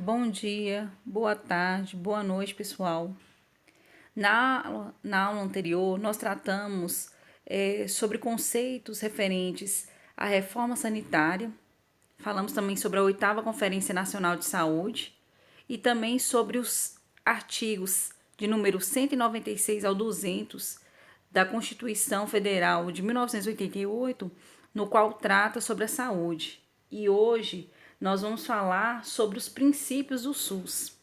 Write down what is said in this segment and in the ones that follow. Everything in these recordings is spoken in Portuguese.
Bom dia, boa tarde, boa noite, pessoal. Na aula anterior, nós tratamos sobre conceitos referentes à reforma sanitária, falamos também sobre a 8ª Conferência Nacional de Saúde e também sobre os artigos de número 196 ao 200 da Constituição Federal de 1988, no qual trata sobre a saúde. E hoje nós vamos falar sobre os princípios do SUS.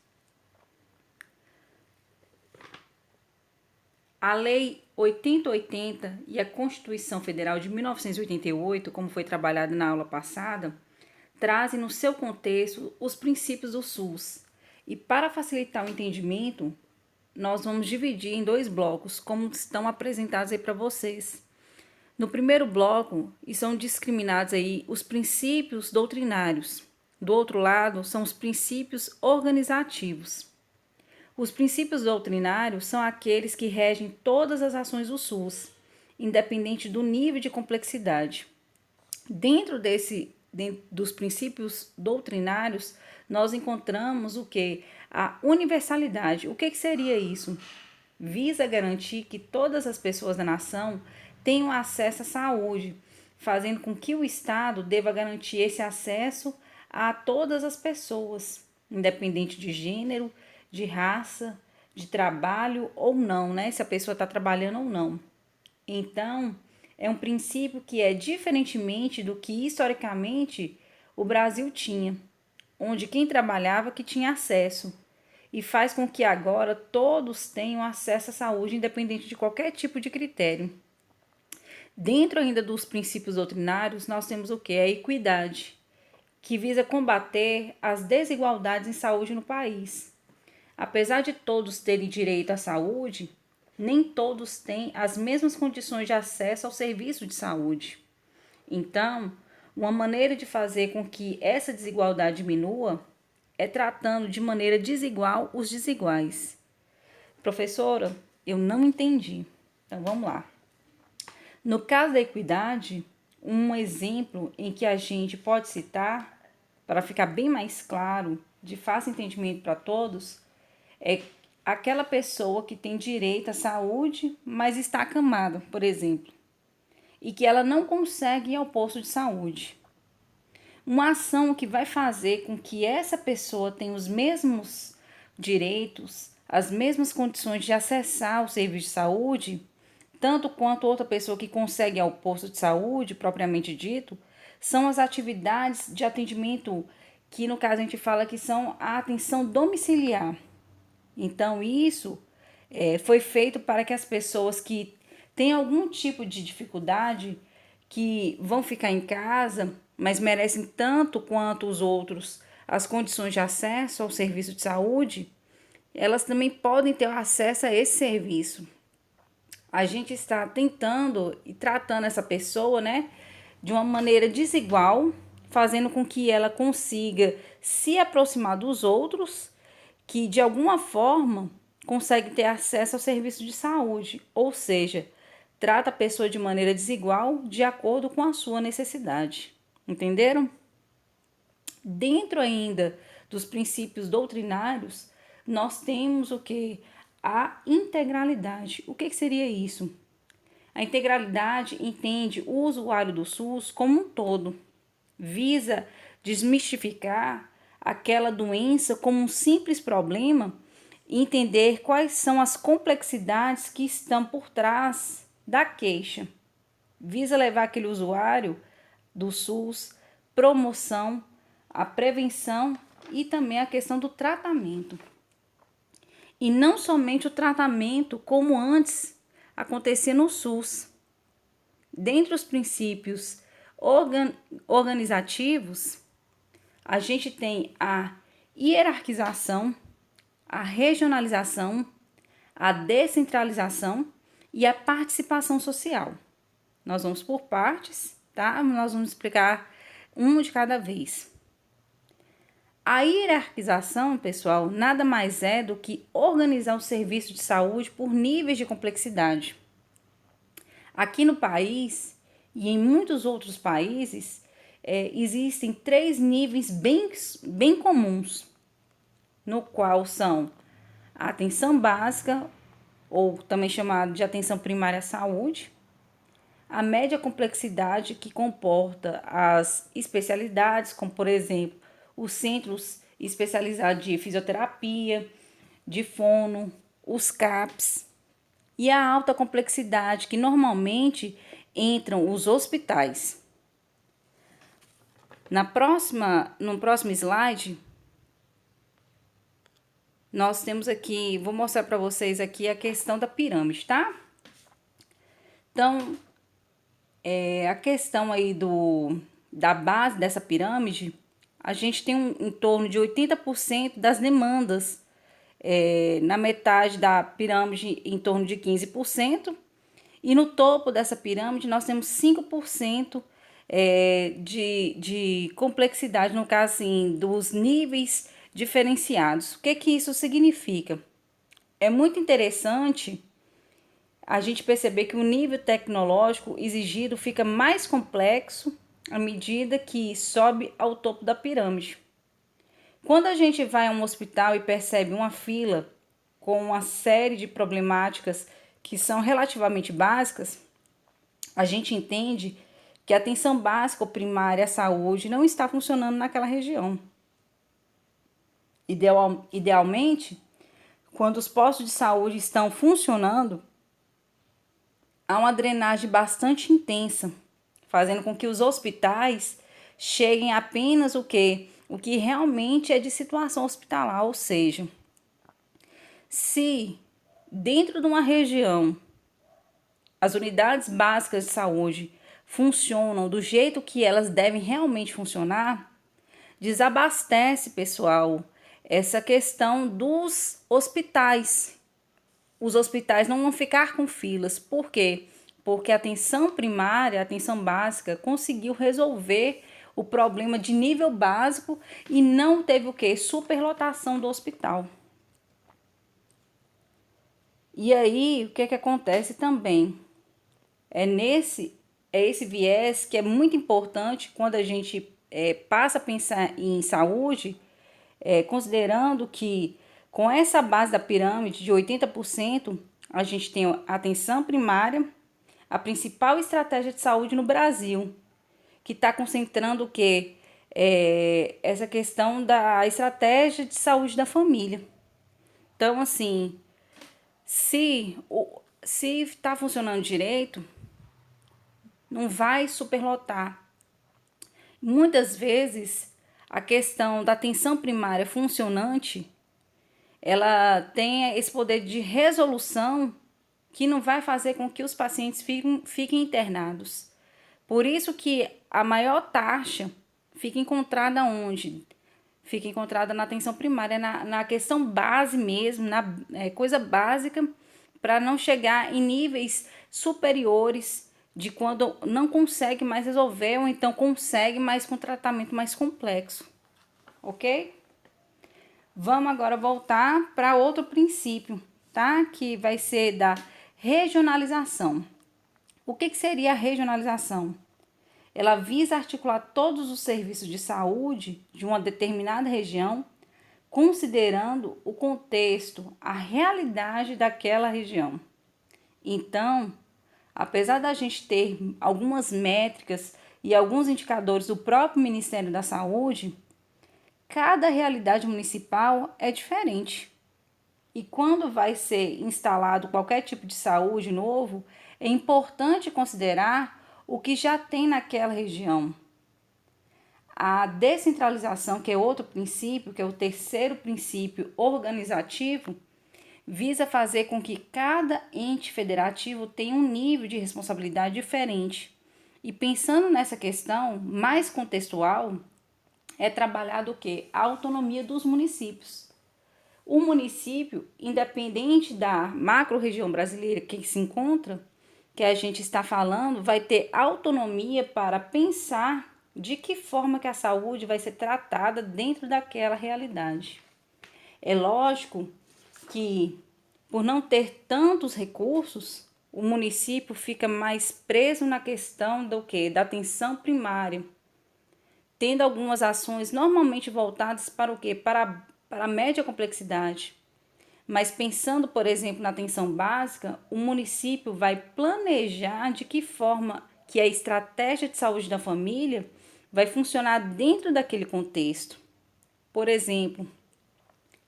A Lei 8080 e a Constituição Federal de 1988, como foi trabalhado na aula passada, trazem no seu contexto os princípios do SUS. E para facilitar o entendimento, nós vamos dividir em 2 blocos, como estão apresentados aí para vocês. No primeiro bloco, são discriminados aí os princípios doutrinários. Do outro lado, são os princípios organizativos. Os princípios doutrinários são aqueles que regem todas as ações do SUS, independente do nível de complexidade. Dentro dos princípios doutrinários, nós encontramos o que? A universalidade. O que seria isso? Visa garantir que todas as pessoas da nação tenham acesso à saúde, fazendo com que o Estado deva garantir esse acesso a todas as pessoas, independente de gênero, de raça, de trabalho ou não, né? Se a pessoa está trabalhando ou não. Então, é um princípio que é diferentemente do que historicamente o Brasil tinha, onde quem trabalhava que tinha acesso, e faz com que agora todos tenham acesso à saúde, independente de qualquer tipo de critério. Dentro ainda dos princípios doutrinários, nós temos o que? A equidade, que visa combater as desigualdades em saúde no país. Apesar de todos terem direito à saúde, nem todos têm as mesmas condições de acesso ao serviço de saúde. Então, uma maneira de fazer com que essa desigualdade diminua é tratando de maneira desigual os desiguais. Professora, eu não entendi. Então, vamos lá. No caso da equidade, um exemplo em que a gente pode citar, para ficar bem mais claro, de fácil entendimento para todos, é aquela pessoa que tem direito à saúde, mas está acamada, por exemplo, e que ela não consegue ir ao posto de saúde. Uma ação que vai fazer com que essa pessoa tenha os mesmos direitos, as mesmas condições de acessar o serviço de saúde, tanto quanto outra pessoa que consegue ir ao posto de saúde, propriamente dito, são as atividades de atendimento que, no caso, a gente fala que são a atenção domiciliar. Então, isso foi feito para que as pessoas que têm algum tipo de dificuldade, que vão ficar em casa, mas merecem tanto quanto os outros as condições de acesso ao serviço de saúde, elas também podem ter acesso a esse serviço. A gente está tentando e tratando essa pessoa, né, de uma maneira desigual, fazendo com que ela consiga se aproximar dos outros que de alguma forma consegue ter acesso ao serviço de saúde, ou seja, trata a pessoa de maneira desigual de acordo com a sua necessidade. Entenderam? Dentro ainda dos princípios doutrinários, nós temos o que? A integralidade. O que seria isso? A integralidade entende o usuário do SUS como um todo, visa desmistificar aquela doença como um simples problema e entender quais são as complexidades que estão por trás da queixa. Visa levar aquele usuário do SUS promoção, a prevenção e também a questão do tratamento. E não somente o tratamento como antes acontecia no SUS. Dentre os princípios organizativos, a gente tem a hierarquização, a regionalização, a descentralização e a participação social. Nós vamos por partes, tá? Nós vamos explicar um de cada vez. A hierarquização, pessoal, nada mais é do que organizar o serviço de saúde por níveis de complexidade. Aqui no país e em muitos outros países, existem 3 níveis bem comuns. no qual são a atenção básica, ou também chamado de atenção primária à saúde, a média complexidade, que comporta as especialidades, como por exemplo, os centros especializados de fisioterapia, de fono, os CAPs, e a alta complexidade, que normalmente entram os hospitais. No próximo slide, nós temos aqui, vou mostrar para vocês aqui a questão da pirâmide, tá? Então, a questão aí da base dessa pirâmide, a gente tem em torno de 80% das demandas, na metade da pirâmide em torno de 15%, e no topo dessa pirâmide nós temos 5% de complexidade, no caso assim, dos níveis diferenciados. O que isso significa? É muito interessante a gente perceber que o nível tecnológico exigido fica mais complexo à medida que sobe ao topo da pirâmide. Quando a gente vai a um hospital e percebe uma fila com uma série de problemáticas que são relativamente básicas, a gente entende que a atenção básica ou primária à saúde não está funcionando naquela região. Idealmente, quando os postos de saúde estão funcionando, há uma drenagem bastante intensa, fazendo com que os hospitais cheguem apenas o que realmente é de situação hospitalar, ou seja, se dentro de uma região as unidades básicas de saúde funcionam do jeito que elas devem realmente funcionar, desabastece, pessoal, essa questão dos hospitais. Os hospitais não vão ficar com filas. Por quê? Porque a atenção primária, a atenção básica, conseguiu resolver o problema de nível básico e não teve o quê? Superlotação do hospital. E aí, o que acontece também? É esse viés que é muito importante quando a gente passa a pensar em saúde, considerando que com essa base da pirâmide de 80%, a gente tem a atenção primária, a principal estratégia de saúde no Brasil, que está concentrando o quê? Essa questão da estratégia de saúde da família. Então, assim, se está funcionando direito, não vai superlotar. Muitas vezes, a questão da atenção primária funcionante, ela tem esse poder de resolução que não vai fazer com que os pacientes fiquem internados. Por isso que a maior taxa fica encontrada onde? Fica encontrada na atenção primária, na questão base mesmo, na coisa básica, para não chegar em níveis superiores de quando não consegue mais resolver, ou então consegue, mas com tratamento mais complexo. Ok? Vamos agora voltar para outro princípio, tá? Que vai ser da regionalização. O que seria a regionalização? Ela visa articular todos os serviços de saúde de uma determinada região, considerando o contexto, a realidade daquela região. Então, apesar da gente ter algumas métricas e alguns indicadores do próprio Ministério da Saúde, cada realidade municipal é diferente. E quando vai ser instalado qualquer tipo de saúde novo, é importante considerar o que já tem naquela região. A descentralização, que é outro princípio, que é o terceiro princípio organizativo, visa fazer com que cada ente federativo tenha um nível de responsabilidade diferente. E pensando nessa questão mais contextual, é trabalhado o quê? A autonomia dos municípios. O município, independente da macro-região brasileira que se encontra, que a gente está falando, vai ter autonomia para pensar de que forma que a saúde vai ser tratada dentro daquela realidade. É lógico que, por não ter tantos recursos, o município fica mais preso na questão do quê? Da atenção primária, tendo algumas ações normalmente voltadas para o quê? Para para média complexidade. Mas pensando, por exemplo, na atenção básica, o município vai planejar de que forma que a estratégia de saúde da família vai funcionar dentro daquele contexto. Por exemplo,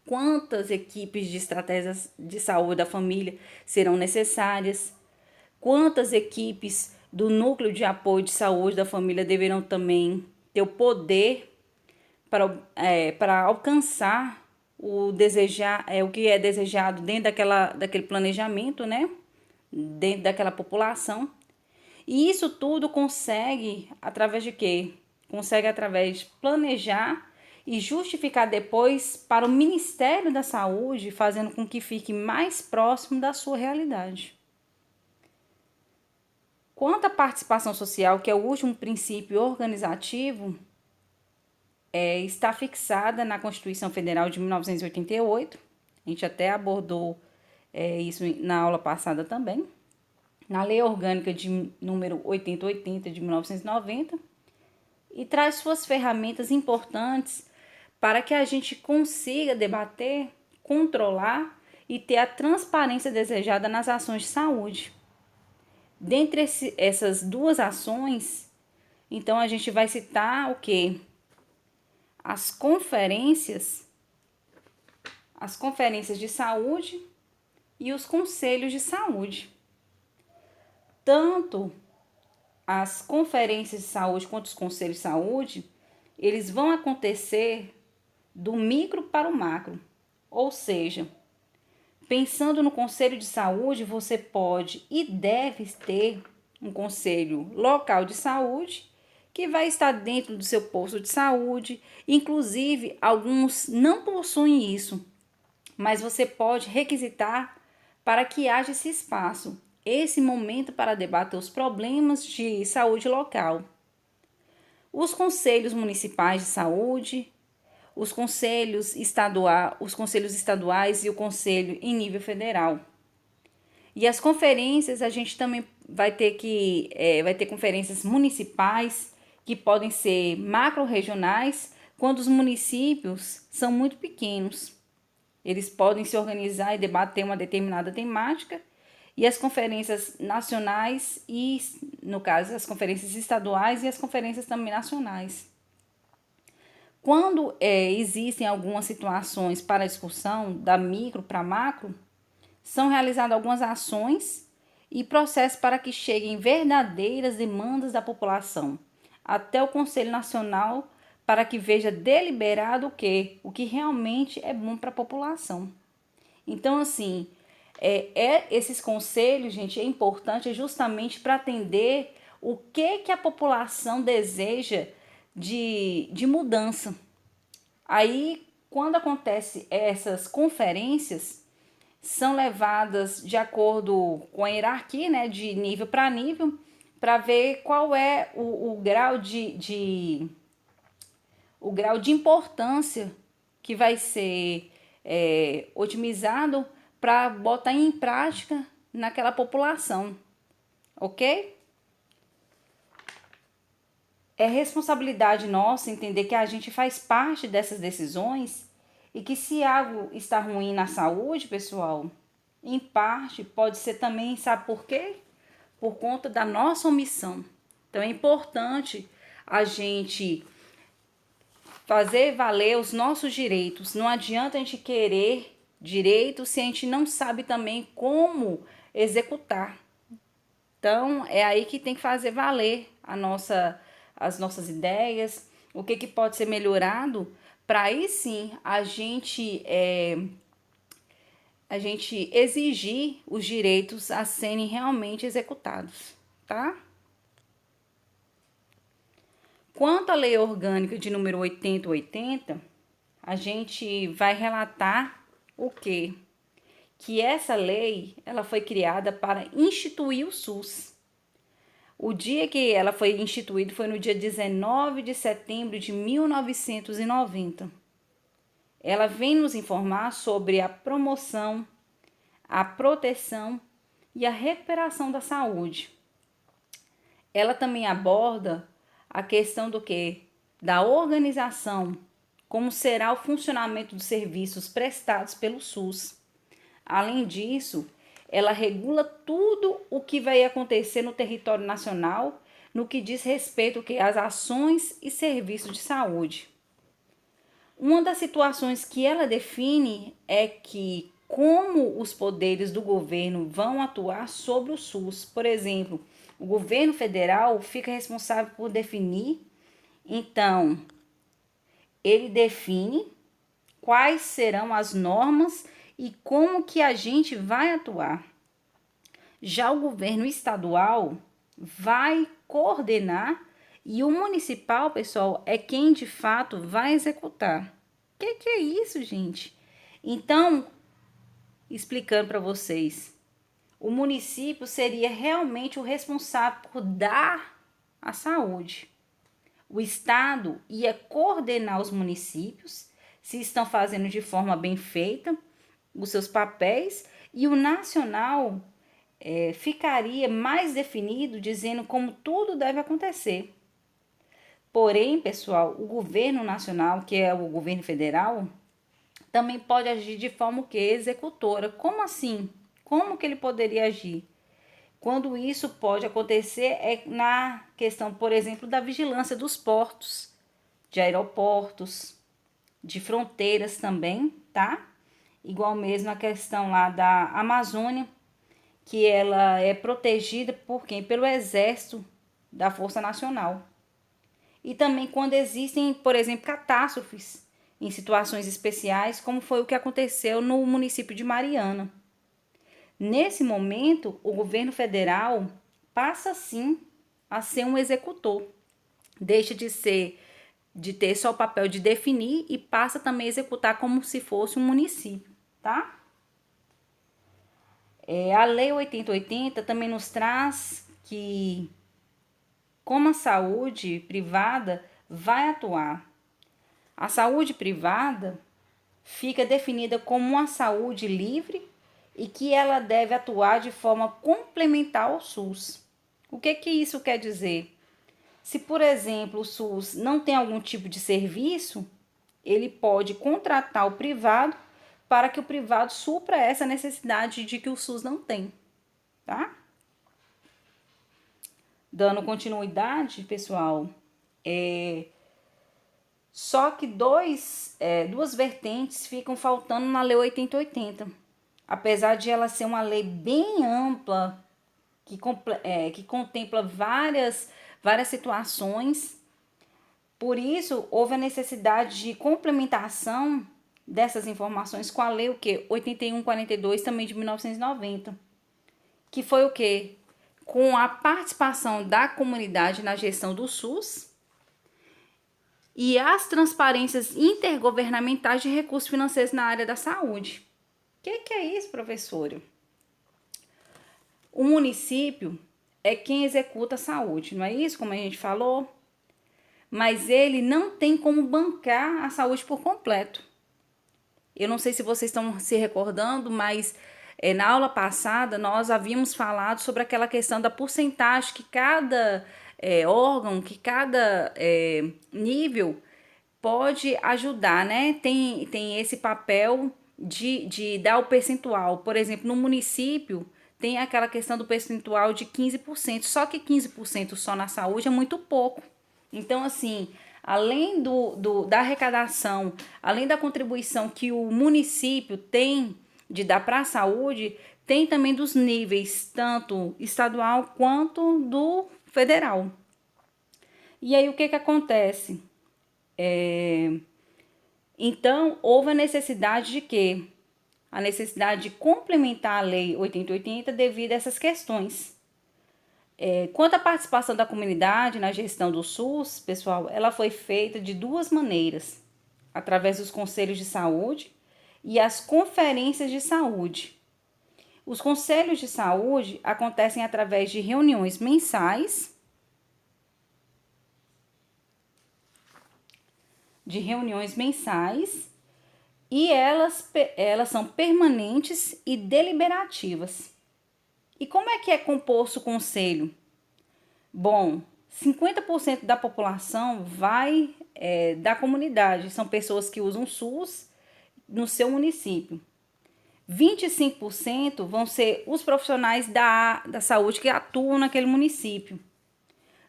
quantas equipes de estratégias de saúde da família serão necessárias, quantas equipes do núcleo de apoio de saúde da família deverão também ter o poder para alcançar o que é desejado dentro daquele planejamento, né? Dentro daquela população. E isso tudo consegue através de quê? Consegue através de planejar e justificar depois para o Ministério da Saúde, fazendo com que fique mais próximo da sua realidade. Quanto à participação social, que é o último princípio organizativo, está fixada na Constituição Federal de 1988. A gente até abordou isso na aula passada também. Na Lei Orgânica de número 8080 de 1990. E traz suas ferramentas importantes para que a gente consiga debater, controlar e ter a transparência desejada nas ações de saúde. Dentre essas duas ações, então a gente vai citar o quê? As conferências de saúde e os conselhos de saúde. Tanto as conferências de saúde quanto os conselhos de saúde, eles vão acontecer do micro para o macro. Ou seja, pensando no conselho de saúde, você pode e deve ter um conselho local de saúde que vai estar dentro do seu posto de saúde. Inclusive, alguns não possuem isso, mas você pode requisitar para que haja esse espaço, esse momento para debater os problemas de saúde local. Os conselhos municipais de saúde, os conselhos estaduais e o conselho em nível federal. E as conferências, a gente também vai ter conferências municipais que podem ser macro-regionais quando os municípios são muito pequenos. Eles podem se organizar e debater uma determinada temática, e as conferências nacionais e, no caso, as conferências estaduais e as conferências também nacionais. Quando existem algumas situações para discussão da micro para macro, são realizadas algumas ações e processos para que cheguem verdadeiras demandas da população até o Conselho Nacional, para que veja deliberado o que realmente é bom para a população. Então, assim, esses conselhos, gente, é importante justamente para atender o que a população deseja de mudança. Aí, quando acontece essas conferências, são levadas de acordo com a hierarquia, né, de nível para nível, para ver qual é o grau o grau de importância que vai ser otimizado para botar em prática naquela população, ok? É responsabilidade nossa entender que a gente faz parte dessas decisões e que se algo está ruim na saúde, pessoal, em parte pode ser também, sabe por quê? Por conta da nossa omissão. Então é importante a gente fazer valer os nossos direitos. Não adianta a gente querer direitos se a gente não sabe também como executar. Então é aí que tem que fazer valer as nossas ideias, o que pode ser melhorado, para aí sim a gente exigir os direitos a serem realmente executados, tá? Quanto à Lei Orgânica de número 8080, a gente vai relatar o quê? Que essa lei ela foi criada para instituir o SUS. O dia que ela foi instituída foi no dia 19 de setembro de 1990. Ela vem nos informar sobre a promoção, a proteção e a recuperação da saúde. Ela também aborda a questão do quê? Da organização como será o funcionamento dos serviços prestados pelo SUS. Além disso, ela regula tudo o que vai acontecer no território nacional no que diz respeito às ações e serviços de saúde. Uma das situações que ela define é que como os poderes do governo vão atuar sobre o SUS. Por exemplo, o governo federal fica responsável por definir, então, ele define quais serão as normas e como que a gente vai atuar. Já o governo estadual vai coordenar e o municipal, pessoal, é quem de fato vai executar. Que é isso, gente? Então, explicando para vocês, o município seria realmente o responsável por dar a saúde. O estado ia coordenar os municípios, se estão fazendo de forma bem feita os seus papéis, e o nacional ficaria mais definido, dizendo como tudo deve acontecer. Porém, pessoal, o governo nacional, que é o governo federal, também pode agir de forma executora. Como assim? Como que ele poderia agir? Quando isso pode acontecer é na questão, por exemplo, da vigilância dos portos, de aeroportos, de fronteiras também, tá? Igual mesmo a questão lá da Amazônia, que ela é protegida por quem? Pelo Exército da Força Nacional. E também quando existem, por exemplo, catástrofes em situações especiais, como foi o que aconteceu no município de Mariana. Nesse momento, o governo federal passa sim a ser um executor. Deixa de ter só o papel de definir e passa também a executar como se fosse um município, tá? A Lei 8080 também nos traz que como a saúde privada vai atuar. A saúde privada fica definida como uma saúde livre e que ela deve atuar de forma complementar ao SUS. O que isso quer dizer? Se, por exemplo, o SUS não tem algum tipo de serviço, ele pode contratar o privado para que o privado supra essa necessidade de que o SUS não tem, tá? Dando continuidade, pessoal, só que duas vertentes ficam faltando na Lei 8080. Apesar de ela ser uma lei bem ampla, que contempla várias situações, por isso houve a necessidade de complementação dessas informações com a lei 8142, também de 1990, que foi o quê? Com a participação da comunidade na gestão do SUS e as transparências intergovernamentais de recursos financeiros na área da saúde. O que é isso, professora? O município é quem executa a saúde, não é isso, como a gente falou? Mas ele não tem como bancar a saúde por completo. Eu não sei se vocês estão se recordando, mas na aula passada nós havíamos falado sobre aquela questão da porcentagem que cada órgão, que cada nível pode ajudar, né? Tem esse papel de dar o percentual. Por exemplo, no município tem aquela questão do percentual de 15%, só que 15% só na saúde é muito pouco. Então, assim, além da arrecadação, além da contribuição que o município tem de dar para a saúde, tem também dos níveis, tanto estadual quanto do federal. E aí, o que acontece? Então, houve a necessidade de quê? A necessidade de complementar a Lei 8080 devido a essas questões. Quanto à participação da comunidade na gestão do SUS, pessoal, ela foi feita de duas maneiras, através dos conselhos de saúde e as conferências de saúde. Os conselhos de saúde acontecem através de reuniões mensais, e elas são permanentes e deliberativas. E como é que é composto o conselho? Bom, 50% da população vai da comunidade. São pessoas que usam SUS no seu município. 25% vão ser os profissionais da saúde que atuam naquele município.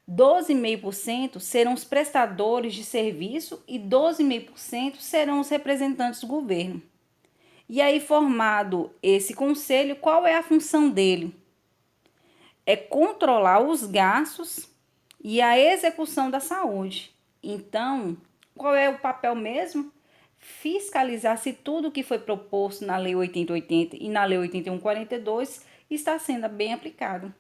12,5% serão os prestadores de serviço e 12,5% serão os representantes do governo. E aí, formado esse conselho, qual é a função dele? É controlar os gastos e a execução da saúde. Então, qual é o papel mesmo? Fiscalizar se tudo que foi proposto na Lei 8080 e na Lei 8142 está sendo bem aplicado.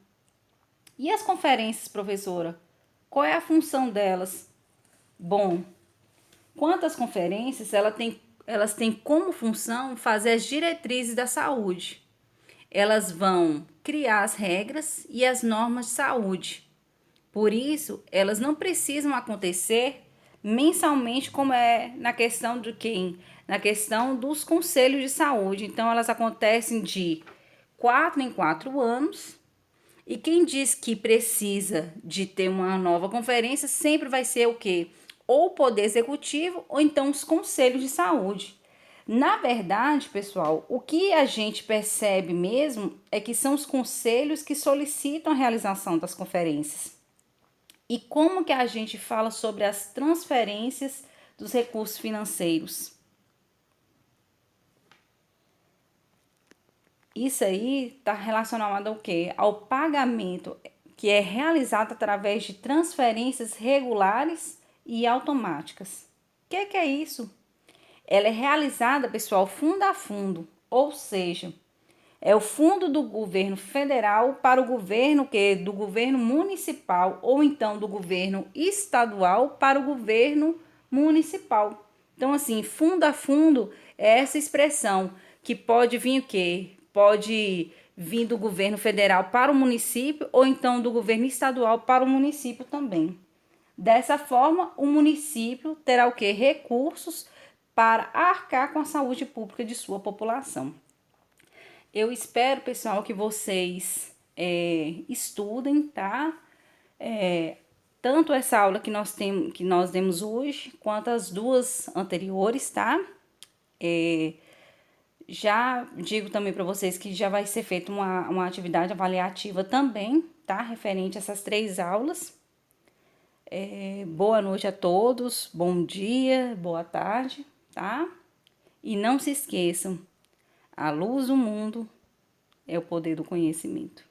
E as conferências, professora? Qual é a função delas? Bom, quantas conferências elas têm como função fazer as diretrizes da saúde. Elas vão criar as regras e as normas de saúde. Por isso, elas não precisam acontecer mensalmente, como é na questão de quem? Na questão dos conselhos de saúde. Então, elas acontecem de 4 em 4 anos. E quem diz que precisa de ter uma nova conferência sempre vai ser o quê? Ou o Poder Executivo ou então os conselhos de saúde. Na verdade, pessoal, o que a gente percebe mesmo é que são os conselhos que solicitam a realização das conferências. E como que a gente fala sobre as transferências dos recursos financeiros? Isso aí está relacionado ao quê? Ao pagamento que é realizado através de transferências regulares e automáticas. O que é isso? Ela é realizada, pessoal, fundo a fundo, ou seja, é o fundo do governo federal para o governo do governo municipal ou então do governo estadual para o governo municipal. Então, assim, fundo a fundo é essa expressão que pode vir o quê? Pode vir do governo federal para o município ou então do governo estadual para o município também. Dessa forma, o município terá o quê? Recursos para arcar com a saúde pública de sua população. Eu espero, pessoal, que vocês estudem, tá? Tanto essa aula que nós demos hoje, quanto as duas anteriores, tá? Já digo também para vocês que já vai ser feita uma atividade avaliativa também, tá? Referente a essas 3 aulas. Boa noite a todos, bom dia, boa tarde, tá? E não se esqueçam, a luz do mundo é o poder do conhecimento.